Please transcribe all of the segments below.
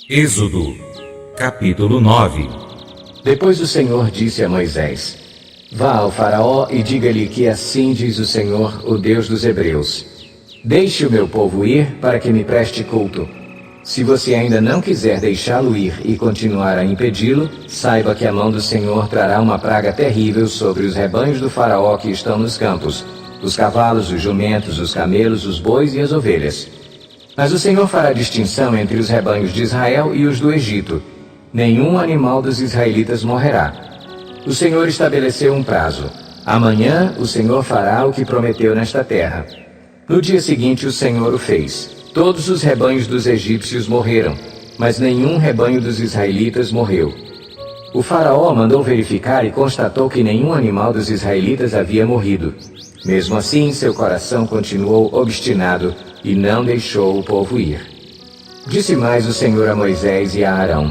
Êxodo, capítulo 9. Depois o Senhor disse a Moisés: Vá ao faraó e diga-lhe que assim diz o Senhor, o Deus dos Hebreus: Deixe o meu povo ir para que me preste culto. Se você ainda não quiser deixá-lo ir e continuar a impedi-lo, saiba que a mão do Senhor trará uma praga terrível sobre os rebanhos do faraó que estão nos campos, os cavalos, os jumentos, os camelos, os bois e as ovelhas. Mas o Senhor fará distinção entre os rebanhos de Israel e os do Egito. Nenhum animal dos israelitas morrerá. O Senhor estabeleceu um prazo. Amanhã o Senhor fará o que prometeu nesta terra. No dia seguinte o Senhor o fez. Todos os rebanhos dos egípcios morreram, mas nenhum rebanho dos israelitas morreu. O faraó mandou verificar e constatou que nenhum animal dos israelitas havia morrido. Mesmo assim, seu coração continuou obstinado e não deixou o povo ir. Disse mais o Senhor a Moisés e a Arão: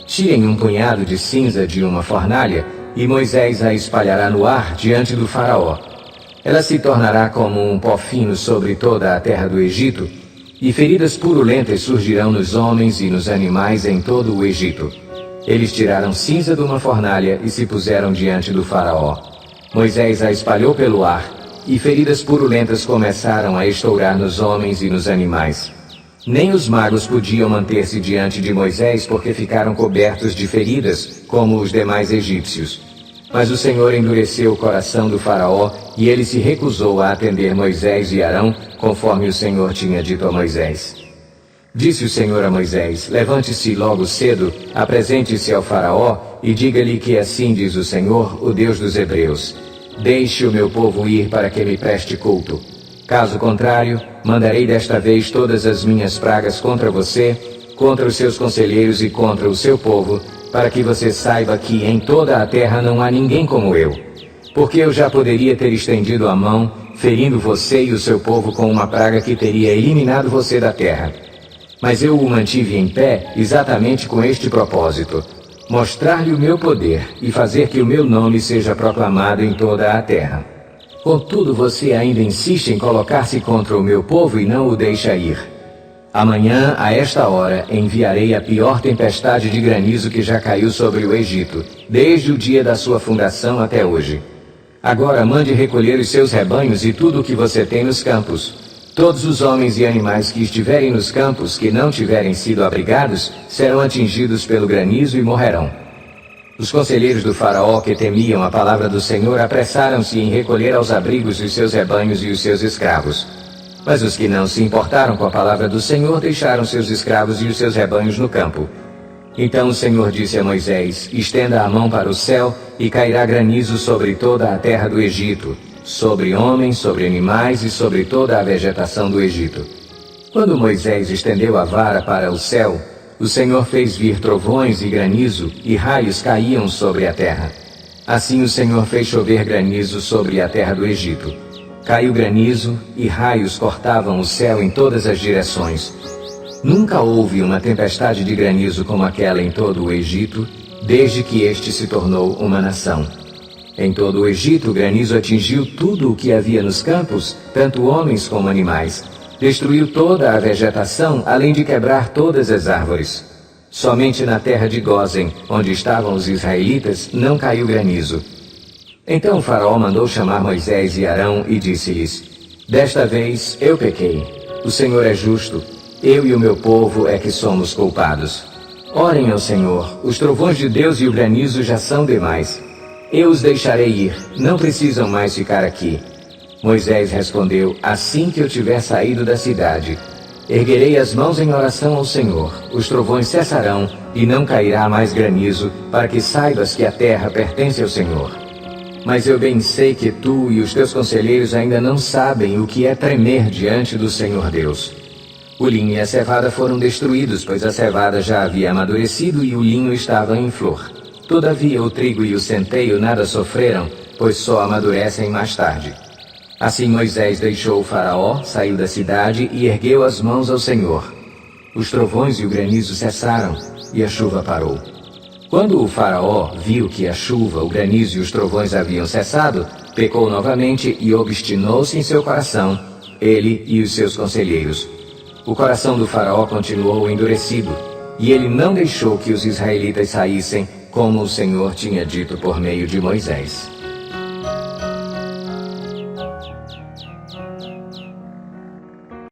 Tirem um punhado de cinza de uma fornalha, e Moisés a espalhará no ar diante do faraó. Ela se tornará como um pó fino sobre toda a terra do Egito, e feridas purulentas surgirão nos homens e nos animais em todo o Egito. Eles tiraram cinza de uma fornalha e se puseram diante do faraó. Moisés a espalhou pelo ar, e feridas purulentas começaram a estourar nos homens e nos animais. Nem os magos podiam manter-se diante de Moisés porque ficaram cobertos de feridas, como os demais egípcios. Mas o Senhor endureceu o coração do faraó e ele se recusou a atender Moisés e Arão, conforme o Senhor tinha dito a Moisés. Disse o Senhor a Moisés: Levante-se logo cedo, apresente-se ao faraó e diga-lhe que assim diz o Senhor, o Deus dos Hebreus: Deixe o meu povo ir para que me preste culto. Caso contrário, mandarei desta vez todas as minhas pragas contra você, contra os seus conselheiros e contra o seu povo, para que você saiba que em toda a terra não há ninguém como eu. Porque eu já poderia ter estendido a mão, ferindo você e o seu povo com uma praga que teria eliminado você da terra. Mas eu o mantive em pé exatamente com este propósito: mostrar-lhe o meu poder e fazer que o meu nome seja proclamado em toda a terra. Contudo, você ainda insiste em colocar-se contra o meu povo e não o deixa ir. Amanhã, a esta hora, enviarei a pior tempestade de granizo que já caiu sobre o Egito, desde o dia da sua fundação até hoje. Agora mande recolher os seus rebanhos e tudo o que você tem nos campos. Todos os homens e animais que estiverem nos campos, que não tiverem sido abrigados, serão atingidos pelo granizo e morrerão. Os conselheiros do faraó, que temiam a palavra do Senhor, apressaram-se em recolher aos abrigos os seus rebanhos e os seus escravos. Mas os que não se importaram com a palavra do Senhor deixaram seus escravos e os seus rebanhos no campo. Então o Senhor disse a Moisés: Estenda a mão para o céu e cairá granizo sobre toda a terra do Egito, sobre homens, sobre animais e sobre toda a vegetação do Egito. Quando Moisés estendeu a vara para o céu, o Senhor fez vir trovões e granizo, e raios caíam sobre a terra. Assim o Senhor fez chover granizo sobre a terra do Egito. Caiu granizo, e raios cortavam o céu em todas as direções. Nunca houve uma tempestade de granizo como aquela em todo o Egito, desde que este se tornou uma nação. Em todo o Egito, o granizo atingiu tudo o que havia nos campos, tanto homens como animais. Destruiu toda a vegetação, além de quebrar todas as árvores. Somente na terra de Gósen, onde estavam os israelitas, não caiu granizo. Então o faraó mandou chamar Moisés e Arão e disse-lhes: Desta vez eu pequei. O Senhor é justo. Eu e o meu povo é que somos culpados. Orem ao Senhor. Os trovões de Deus e o granizo já são demais. Eu os deixarei ir. Não precisam mais ficar aqui. Moisés respondeu: Assim que eu tiver saído da cidade, erguerei as mãos em oração ao Senhor. Os trovões cessarão e não cairá mais granizo, para que saibas que a terra pertence ao Senhor. Mas eu bem sei que tu e os teus conselheiros ainda não sabem o que é tremer diante do Senhor Deus. O linho e a cevada foram destruídos, pois a cevada já havia amadurecido e o linho estava em flor. Todavia o trigo e o centeio nada sofreram, pois só amadurecem mais tarde. Assim Moisés deixou o faraó, saiu da cidade e ergueu as mãos ao Senhor. Os trovões e o granizo cessaram, e a chuva parou. Quando o faraó viu que a chuva, o granizo e os trovões haviam cessado, pecou novamente e obstinou-se em seu coração, ele e os seus conselheiros. O coração do faraó continuou endurecido. e ele não deixou que os israelitas saíssem, como o Senhor tinha dito por meio de Moisés.